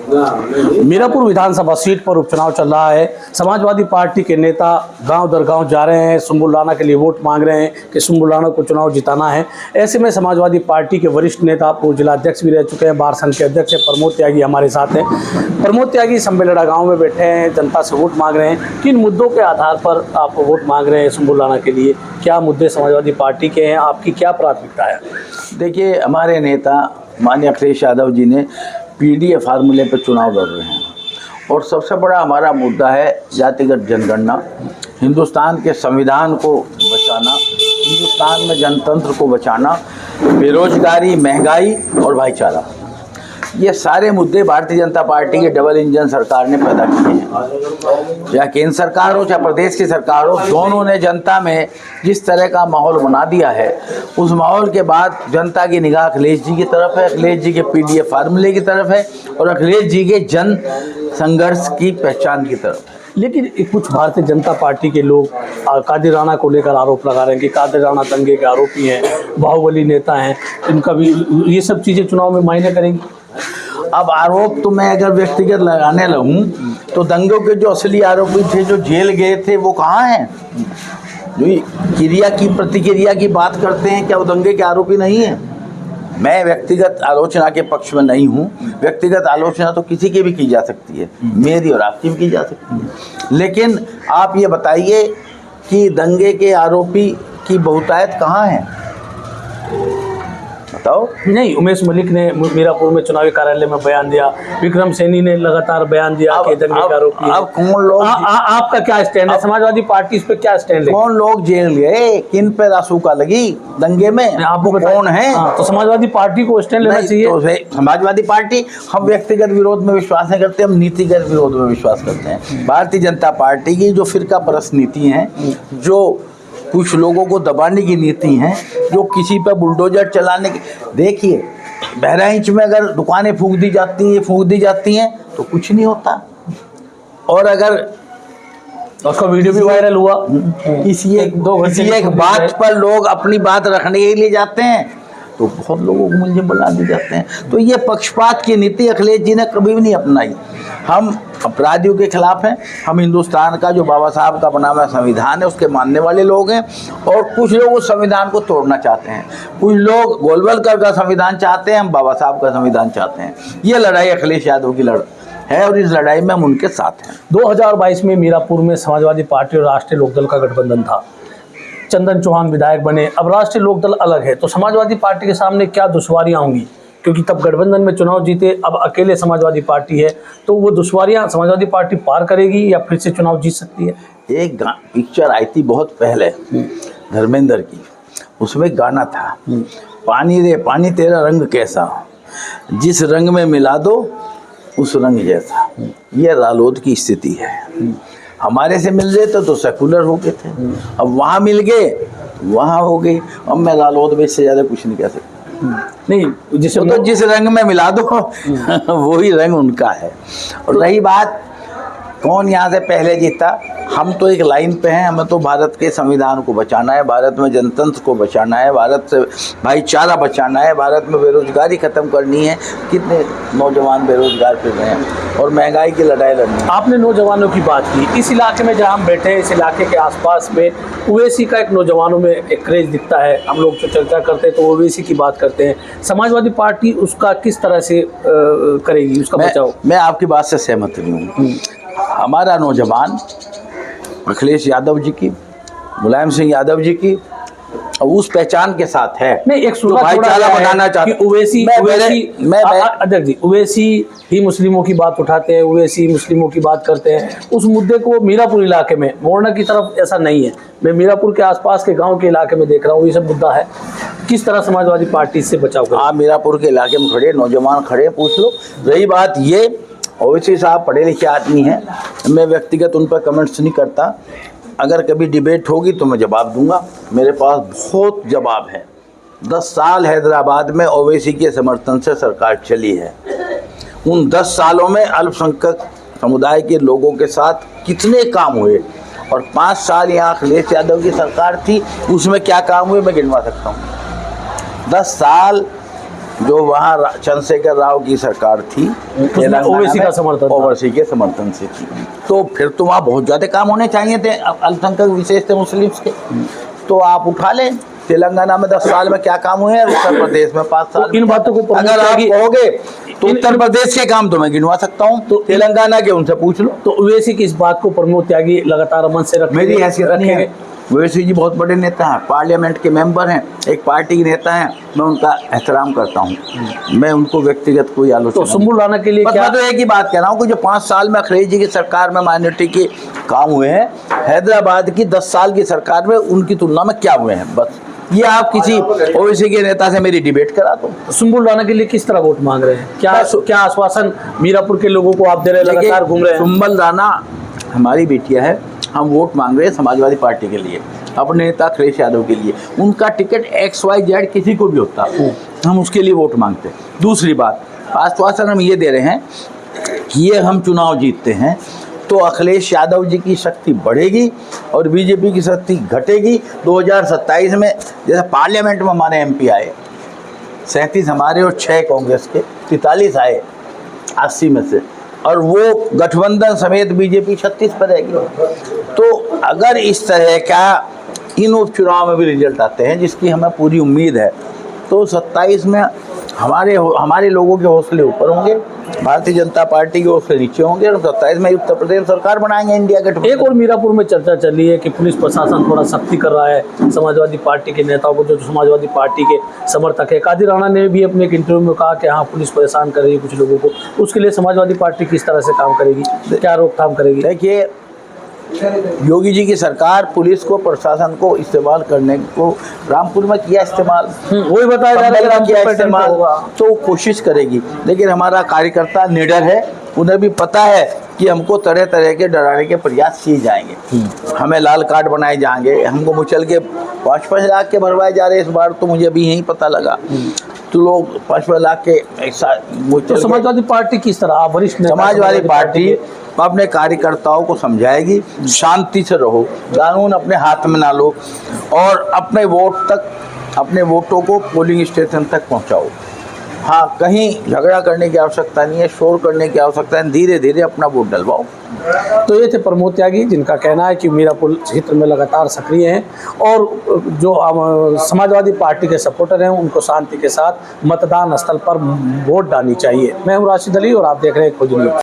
मीरापुर विधानसभा seat पर उपचुनाव चल रहा है। समाजवादी पार्टी के नेता गांव दर गांव जा रहे हैं, सुम्बुल राणा के लिए वोट मांग रहे हैं कि सुम्बुल राणा को चुनाव जिताना है। ऐसे में समाजवादी पार्टी के वरिष्ठ नेता, पूर्व जिला अध्यक्ष भी रह चुके हैं, बार संघ के अध्यक्ष प्रमोद त्यागी हमारे साथ हैं। प्रमोद त्यागी संबेलड़ा गाँव में बैठे हैं, जनता से वोट मांग रहे हैं। किन मुद्दों के आधार पर आप वोट मांग रहे हैं सुम्बुल राणा के लिए? क्या मुद्दे समाजवादी पार्टी के हैं? आपकी क्या प्राथमिकता है? देखिए, हमारे नेता माननीय अखिलेश यादव जी ने पीडीए फार्मूले पर चुनाव लड़ रहे हैं और सबसे बड़ा हमारा मुद्दा है जातिगत जनगणना, हिंदुस्तान के संविधान को बचाना, हिंदुस्तान में जनतंत्र को बचाना, बेरोजगारी, महंगाई और भाईचारा। ये सारे मुद्दे भारतीय जनता पार्टी के डबल इंजन सरकार ने पैदा किए हैं। चाहे केंद्र सरकार हो चाहे प्रदेश की सरकार हो, दोनों ने जनता में जिस तरह का माहौल बना दिया है, उस माहौल के बाद जनता की निगाह अखिलेश जी की तरफ है, अखिलेश जी के पीडीए फार्मूले की तरफ है और अखिलेश जी के जन संघर्ष की पहचान की तरफ है। लेकिन कुछ भारतीय जनता पार्टी के लोग कादिर राणा को लेकर आरोप लगा रहे हैं कि कादिर राणा दंगे के आरोपी हैं, बाहुबली नेता हैं, इनका भी ये सब चीज़ें चुनाव में मायने करेंगी। अब आरोप तो मैं अगर व्यक्तिगत लगाने लगूं तो दंगों के जो असली आरोपी थे, जो जेल गए थे, वो कहाँ हैं? जो क्रिया की प्रतिक्रिया की बात करते हैं, क्या वो दंगे के आरोपी नहीं है? मैं व्यक्तिगत आलोचना के पक्ष में नहीं हूँ। व्यक्तिगत आलोचना तो किसी की भी की जा सकती है, मेरी और आपकी भी की जा सकती है। लेकिन आप ये बताइए कि दंगे के आरोपी की बहुतायत कहाँ है? बताओ। नहीं, उमेश मलिक ने मीरापुर में चुनावी कार्यालय में बयान दिया, विक्रम सैनी ने लगातार बयान दिया कि दंगे का आरोपी है। अब कौन लोग, आपका क्या स्टैंड है? समाजवादी पार्टी इस पे क्या स्टैंड है? कौन लोग जेल गए, किन पे रासूका लगी दंगे में, आपको कौन है? तो समाजवादी पार्टी को स्टैंड लेना चाहिए। तो समाजवादी पार्टी, हम व्यक्तिगत विरोध में विश्वास नहीं करते, हम नीतिगत विरोध में विश्वास करते हैं। भारतीय जनता पार्टी की जो फिरका परस्त नीति है, जो कुछ लोगों को दबाने की नीति है, जो किसी पर बुलडोजर चलाने की, देखिए बहराइच में अगर दुकानें फूंक दी जाती हैं तो कुछ नहीं होता। और अगर उसका वीडियो भी वायरल हुआ, किसी एक बात पर लोग अपनी बात रखने के लिए जाते हैं तो बहुत लोगों को मुझे बुला दी जाते हैं। तो ये पक्षपात की नीति अखिलेश जी ने कभी भी नहीं अपनाई। हम अपराधियों के खिलाफ हैं, हम हिंदुस्तान का जो बाबा साहब का बना हुआ संविधान है उसके मानने वाले लोग हैं। और कुछ लोग उस संविधान को तोड़ना चाहते हैं, कुछ लोग गोलवलकर का संविधान चाहते हैं, हम बाबा साहब का संविधान चाहते हैं। ये लड़ाई अखिलेश यादव की है और इस लड़ाई में हम उनके साथ हैं। 2022 में मीरापुर में समाजवादी पार्टी और राष्ट्रीय लोकदल का गठबंधन था, चंदन चौहान विधायक बने, अब राष्ट्रीय लोकदल अलग है, तो समाजवादी पार्टी के सामने क्या दुश्वारियां होंगी? क्योंकि तब गठबंधन में चुनाव जीते, अब अकेले समाजवादी पार्टी है, तो वो दुश्वारियां समाजवादी पार्टी पार करेगी या फिर से चुनाव जीत सकती है? एक पिक्चर आई थी बहुत पहले धर्मेंद्र की, उसमें गाना था, पानी रे पानी तेरा रंग कैसा, जिस रंग में मिला दो उस रंग जैसा। ये रालोद की स्थिति है। हमारे से मिल गए तो सेकुलर हो गए थे, अब वहाँ मिल गए वहाँ हो गई। अब मैं रालोद में इससे ज़्यादा कुछ नहीं कह सकता। नहीं, जिस रंग में मिला दो वही रंग उनका है। और रही बात कौन यहाँ से पहले जीता, हम तो एक लाइन पे हैं, हमें तो भारत के संविधान को बचाना है, भारत में जनतंत्र को बचाना है, भारत से भाईचारा बचाना है, भारत में बेरोजगारी ख़त्म करनी है। कितने नौजवान बेरोजगार फिर रहे हैं और महंगाई की लड़ाई लड़नी है। आपने नौजवानों की बात की, इस इलाके में जहाँ हम बैठे हैं, इस इलाके के आसपास में ओवैसी का एक नौजवानों में एक क्रेज दिखता है। हम लोग जो चर्चा करते हैं तो ओवैसी की बात करते हैं। समाजवादी पार्टी उसका किस तरह से करेगी, उसका बचाव? मैं आपकी बात से सहमत नहीं हूँ। हमारा नौजवान अखिलेश यादव जी की, मुलायम सिंह यादव जी की उस पहचान के साथ है। नहीं, एक भाईचारा बनाना चाहते हैं। अध्यक्ष जी, ओवैसी ही मुस्लिमों की बात उठाते हैं, ओवैसी मुस्लिमों की बात करते हैं। उस मुद्दे को मीरापुर इलाके में, मोरना की तरफ ऐसा नहीं है। मैं मीरापुर के आसपास के गांव के इलाके में देख रहा हूँ, ये सब मुद्दा है। किस तरह समाजवादी पार्टी से बचाव करें? आप मीरापुर के इलाके में खड़े नौजवान खड़े, पूछ लो। रही बात ये, ओवैसी साहब पढ़े लिखे आदमी हैं, मैं व्यक्तिगत उन पर कमेंट्स नहीं करता। अगर कभी डिबेट होगी तो मैं जवाब दूंगा, मेरे पास बहुत जवाब है। 10 साल हैदराबाद में ओवैसी के समर्थन से सरकार चली है। उन 10 सालों में अल्पसंख्यक समुदाय के लोगों के साथ कितने काम हुए, और 5 साल यहाँ अखिलेश यादव की सरकार थी, उसमें क्या काम हुए मैं गिनवा सकता हूँ। 10 साल जो वहाँ चंद्रशेखर राव की सरकार थी, ओवैसी का समर्थन था। ओवैसी के समर्थन से थी, तो फिर तो वहाँ बहुत ज़्यादा काम होने चाहिए थे अल्पसंख्यक विशेष थे मुस्लिम्स के। तो आप उठा लें, तेलंगाना में 10 साल में क्या काम हुए हैं, उत्तर प्रदेश में 5 साल। इन बातों को अगर आप कहोगे तो उत्तर प्रदेश के काम तो मैं गिनवा सकता हूँ, तो तेलंगाना के उनसे पूछ लो। तो ओवैसी की इस बात को प्रमोद त्यागी लगातार मन से मेरी हैसियत रखेंगे। ओवैसी जी बहुत बड़े नेता हैं, पार्लियामेंट के मेंबर हैं, एक पार्टी के नेता हैं, मैं उनका एहतराम करता हूँ, मैं उनको व्यक्तिगत कोई आलोचना। तो सुम्बुल राणा के लिए क्या? मैं तो एक ही बात कह रहा हूँ कि जो 5 साल में अखिलेश जी की सरकार में माइनॉरिटी के काम हुए हैं, हैदराबाद की 10 साल की सरकार में उनकी तुलना में क्या हुए हैं, बस ये आप किसी ओवैसी के नेता से मेरी डिबेट करा दो। सुम्बुल राणा के लिए किस तरह वोट मांग रहे हैं? क्या आश्वासन मीरापुर के लोगों को आप दे रहे हैं? लगातार घूम रहे हैं। सुम्बुल राणा हमारी बेटियां है, हम वोट मांग रहे हैं समाजवादी पार्टी के लिए, अपने नेता अखिलेश यादव के लिए। उनका टिकट XYZ किसी को भी होता, हम उसके लिए वोट मांगते। दूसरी बात, आश्वासन हम ये दे रहे हैं कि ये हम चुनाव जीतते हैं तो अखिलेश यादव जी की शक्ति बढ़ेगी और बीजेपी की शक्ति घटेगी। 2027 में जैसे पार्लियामेंट में हमारे MP आए 37 हमारे और 6 कांग्रेस के, 43 आए 80 में से, और वो गठबंधन समेत बीजेपी 36 पर रहेगी। तो अगर इस तरह का इन उपचुनाव में भी रिजल्ट आते हैं, जिसकी हमें पूरी उम्मीद है, तो 27 में हमारे लोगों के हौसले ऊपर होंगे, भारतीय जनता पार्टी के हौसले नीचे होंगे, और 27 में उत्तर प्रदेश सरकार बनाएंगे इंडिया गठबंधन। एक और मीरापुर में चर्चा चली है कि पुलिस प्रशासन थोड़ा सख्ती कर रहा है समाजवादी पार्टी के नेताओं को, जो समाजवादी पार्टी के समर्थक है। कादिर राणा ने भी अपने एक इंटरव्यू में कहा कि हाँ, पुलिस परेशान कर रही है कुछ लोगों को, उसके लिए समाजवादी पार्टी किस तरह से काम करेगी, क्या रोकथाम करेगी? देखिए, योगी जी की सरकार पुलिस को, प्रशासन को इस्तेमाल करने को रामपुर में किया इस्तेमाल, वही बताया जा रहा है किया इस्तेमाल, तो कोशिश करेगी। लेकिन हमारा कार्यकर्ता निडर है, उन्हें भी पता है कि हमको तरह तरह के डराने के प्रयास किए जाएंगे, हमें लाल कार्ड बनाए जाएंगे, हमको मुचल के 5-5 लाख के भरवाए जा रहे हैं इस बार, तो मुझे अभी यही पता लगा। तो लोग 5-5 लाख के एक साथ। तो समाजवादी पार्टी किस तरह, आप वरिष्ठ नेता, समाजवादी पार्टी अपने कार्यकर्ताओं को समझाएगी, शांति से रहो, कानून अपने हाथ में ना लो, और अपने वोटों को पोलिंग स्टेशन तक पहुंचाओ। हाँ, कहीं झगड़ा करने की आवश्यकता नहीं है, शोर करने की आवश्यकता है, धीरे धीरे अपना वोट डलवाओ। तो ये थे प्रमोद त्यागी, जिनका कहना है कि मीरापुर क्षेत्र में लगातार सक्रिय हैं और जो समाजवादी पार्टी के सपोर्टर हैं उनको शांति के साथ मतदान स्थल पर वोट डालनी चाहिए। मैं हूँ राशिद अली और आप देख रहे हैं खोज न्यूज़।